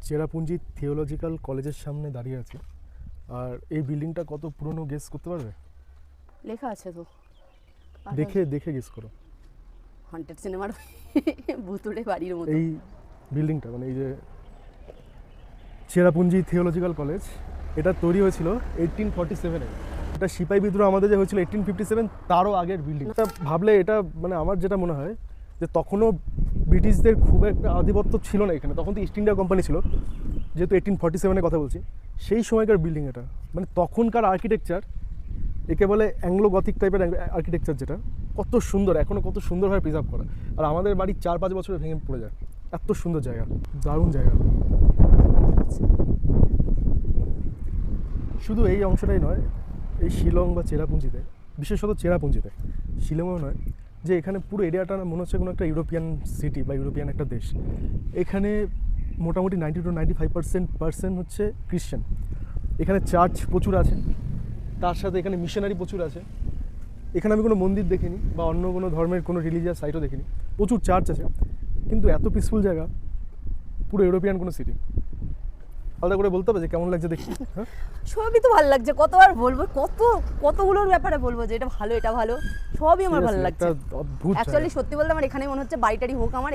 Cherrapunji theological কলেজের সামনে দাঁড়িয়ে আছি। আর এই বিল্ডিংটা কত পুরনো গেস করতে পারবে? লেখা আছে তো, দেখে দেখে গেস করো। হন্টেড সিনেমার ভুতুড়ে বাড়ির মতো। এই বিল্ডিংটা মানে এই যে চেরাপুঞ্জি থিওলজিক্যাল কলেজ, এটা তৈরি হয়েছিল 1847-এ। এটা সিপাহী বিদ্রোহ আমাদের যে হয়েছিল 1857, তারও আগের বিল্ডিং। এটা ভাবলে এটা মানে আমার যেটা মনে হয় যে তখনও ব্রিটিশদের খুব একটা আধিপত্য ছিল না এখানে, তখন তো ইস্ট ইন্ডিয়া কোম্পানি ছিল, যেহেতু 1847-এর কথা বলছি। সেই সময়কার বিল্ডিং এটা, মানে তখনকার আর্কিটেকচার, একে বলে অ্যাংলো গথিক টাইপের আর্কিটেকচার, যেটা কত সুন্দর, এখনও কত সুন্দরভাবে প্রিজার্ভ করা। আর আমাদের বাড়ি 4-5 বছরে ভেঙে পড়ে যায়, এত সুন্দর জায়গা, দারুণ জায়গা। শুধু এই অংশটাই নয়, এই শিলং বা চেরাপুঞ্জিতে, বিশেষত চেরাপুঞ্জিতে, শিলংও নয়, যে এখানে পুরো এরিয়াটা মনে হচ্ছে কোনো একটা ইউরোপিয়ান সিটি বা ইউরোপিয়ান একটা দেশ। এখানে মোটামুটি 90 to 95% হচ্ছে ক্রিশ্চান। এখানে চার্চ প্রচুর আছে, তার সাথে এখানে মিশনারি প্রচুর আছে। এখানে আমি কোনো মন্দির দেখিনি বা অন্য কোনো ধর্মের কোনো রিলিজিয়াস সাইটও দেখিনি। প্রচুর চার্চ আছে, কিন্তু এত পিসফুল জায়গা, পুরো ইউরোপিয়ান কোনো সিটি। আলাদা করে বলতে হবে যে কেমন লাগছে দেখি। হ্যাঁ, সবই তো ভালো লাগছে, কতবার বলবো, কতগুলোর ব্যাপারে বলবো যে এটা ভালো, এটা ভালো, সবই আমার ভালো লাগছে। একটা অদ্ভুত অ্যাকচুয়ালি সত্যি বলতে আমার এখানে মনে হচ্ছে বাড়িটারি হোক আমার।